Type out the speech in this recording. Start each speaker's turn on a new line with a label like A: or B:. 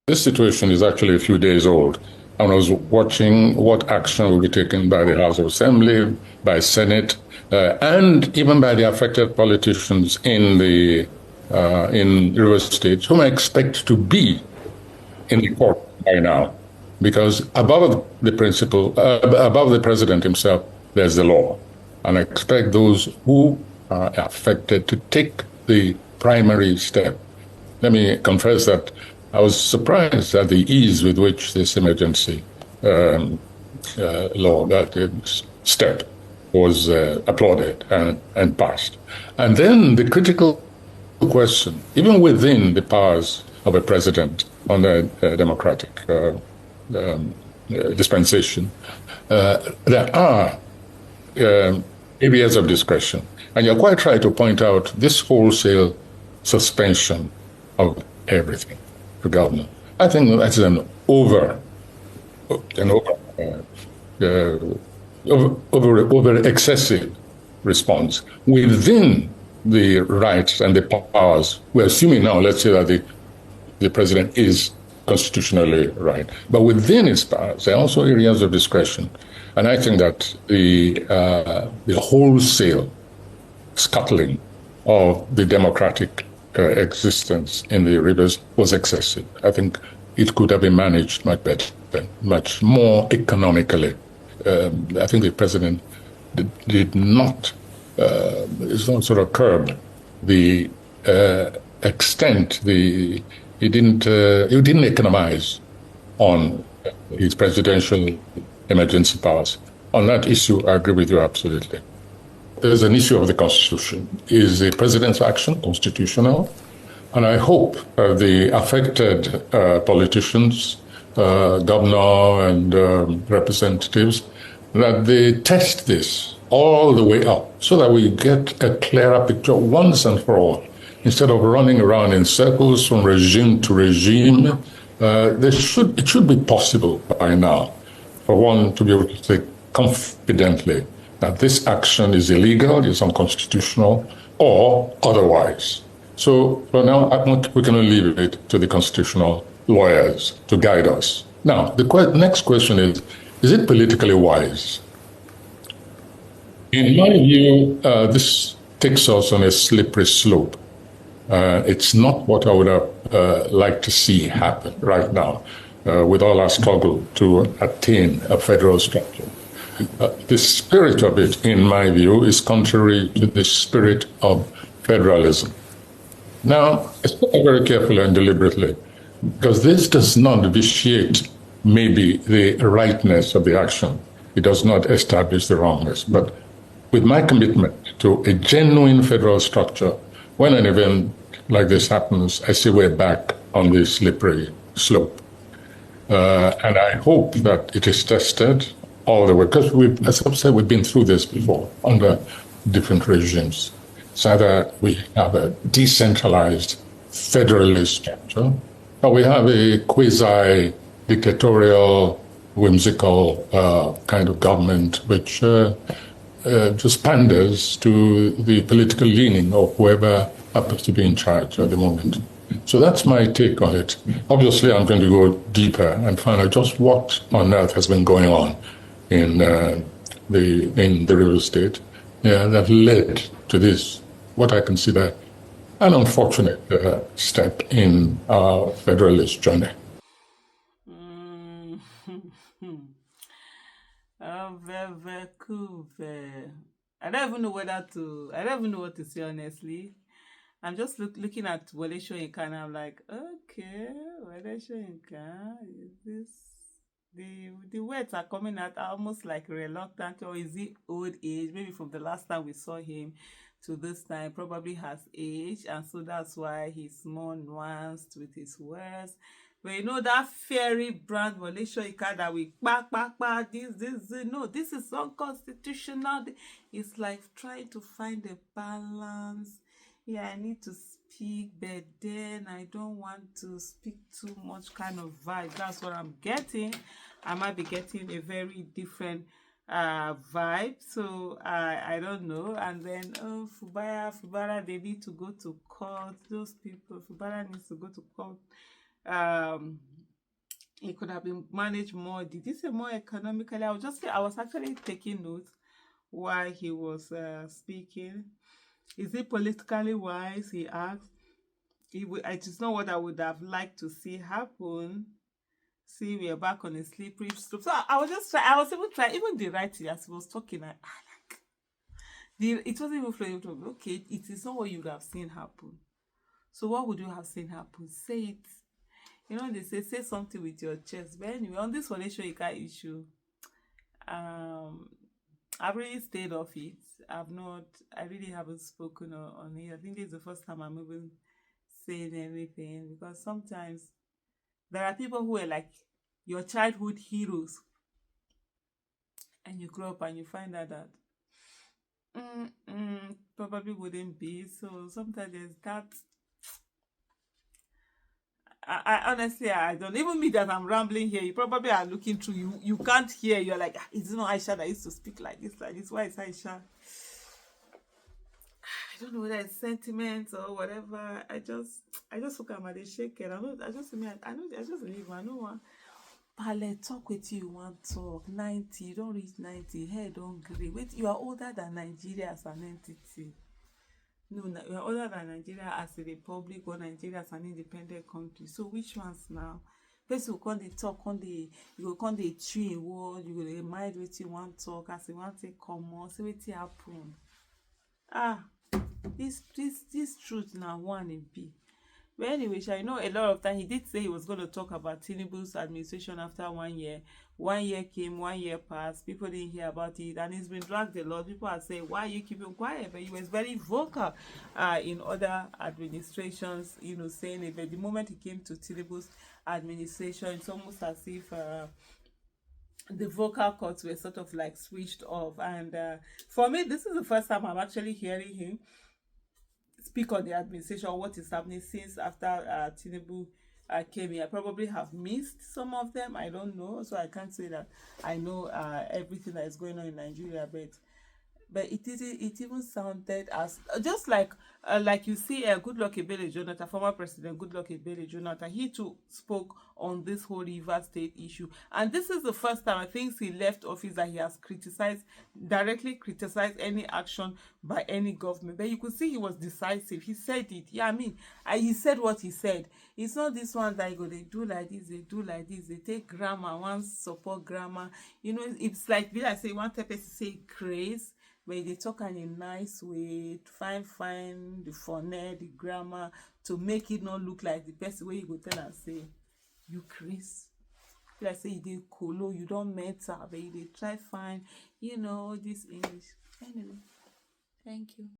A: This situation is actually a few days old. And I was watching what action will be taken by the House of Assembly, by Senate, and even by the affected politicians in River State, whom I expect to be in the court by now, because above the above the president himself, there's the law, and I expect those who are affected to take the primary step. Let me confess that I was surprised at the ease with which this emergency law, that step, was applauded and passed. And then the critical question, even within the powers of a president under democratic dispensation, there are areas of discretion. And you're quite right to point out this wholesale suspension of everything to government. I think that's an over excessive response within the rights and the powers. We're assuming now, let's say that the president is constitutionally right, but within his powers, there are also areas of discretion. And I think that the wholesale scuttling of the democratic existence in the rivers was excessive. I think it could have been managed much better, much more economically. I think the president did not sort of curb the extent. He didn't economize on his presidential emergency powers. On that issue, I agree with you absolutely. There's an issue of the Constitution. Is the president's action constitutional? And I hope the affected politicians, governor and representatives, that they test this all the way up so that we get a clearer picture once and for all. Instead of running around in circles from regime to regime, it should be possible by now for one to be able to say confidently that this action is illegal, is unconstitutional, or otherwise. So for now, we can leave it to the constitutional lawyers to guide us. Now, the next question is it politically wise? In my view, this takes us on a slippery slope. It's not what I would have liked to see happen right now with all our struggle to attain a federal structure. The spirit of it, in my view, is contrary to the spirit of federalism. Now, I spoke very carefully and deliberately, because this does not vitiate maybe the rightness of the action. It does not establish the wrongness. But with my commitment to a genuine federal structure, when an event like this happens, I say we're back on the slippery slope. And I hope that it is tested all the way, because as I've said, we've been through this before under different regimes. It's either we have a decentralized federalist structure, or we have a quasi-dictatorial, whimsical kind of government which just panders to the political leaning of whoever happens to be in charge at the moment. So that's my take on it. Obviously, I'm going to go deeper and find out just what on earth has been going on in the River State that led to this, what I consider an unfortunate step in our federalist journey.
B: Oh, very cool. I don't even know I don't even know what to say, honestly. I'm just looking at Wole Soyinka and I'm like, okay, Wole Soyinka, is this the words are coming out almost like reluctant, or is it old age? Maybe from the last time we saw him to this time, probably has aged, and so that's why he's more nuanced with his words. But you know that fairy brand Wole Soyinka that we this is unconstitutional. It's like trying to find a balance. Yeah, I need to speak, but then I don't want to speak too much kind of vibe. That's what I'm getting. I might be getting a very different vibe. So I don't know. And then Fubara, they need to go to court. Those people, Fubara needs to go to court it could have been managed more. Did he say more economically? I was actually taking notes while he was speaking. Is it politically wise? He asked. It is not what I would have liked to see happen. See, we are back on a slippery slope. So I was just trying. I was even trying. Even the writing as he was talking, it wasn't even flowing to me. Okay, it is not what you would have seen happen. So what would you have seen happen? Say it. You know, they say something with your chest. But anyway, on this Wole Soyinka issue, I've really stayed off it. I really haven't spoken on it. I think this is the first time I'm even saying anything, because sometimes there are people who are like your childhood heroes, and you grow up and you find out that probably wouldn't be. So sometimes there's that. I honestly, I don't even me that I'm rambling here. You probably are looking through. You can't hear. You're like, is it not Aisha that used to speak like this, like this? Why is Aisha? I don't know whether it's sentiments or whatever. I just look at my day shake it. I just leave. I know one. Pale, talk with you want talk. 90, you don't reach 90. Hair don't grey. Wait, you are older than Nigeria as an entity. No, you are older than Nigeria as a republic or Nigeria as an independent country. So which ones now? First you come dey talk, you go come dey chew in word, you go dey mind wetin you wan talk, as you wan take comot, say wetin happen. This truth na one e be. But anyway, I know a lot of time he did say he was going to talk about Tinubu's administration after 1 year. 1 year came, 1 year passed. People didn't hear about it, and it's been dragged a lot. People are saying, "Why are you keeping quiet?" But he was very vocal in other administrations, you know, saying it. But the moment he came to Tinubu's administration, it's almost as if the vocal cords were sort of like switched off. And for me, this is the first time I'm actually hearing him speak on the administration, what is happening since after Tinubu came here. I probably have missed some of them. I don't know, so I can't say that I know everything that is going on in Nigeria. But it even sounded as just like you see Goodluck Ebele Jonathan, former president Goodluck Ebele Jonathan, he too spoke on this whole River State issue, and this is the first time I think he left office that he has directly criticized any action by any government. But you could see he was decisive. He said it. Yeah, I mean, he said what he said. It's not this one that they do like this, they do like this, they take grammar, one support grammar. You know, it's like I say one type of say craze, where they talk in a nice way, find the phoneme, the grammar, to make it not look like the person where you go tell and say, you craze. Like say you dey colo, you don't matter, but you dey try find, you know, this English. Anyway, thank you.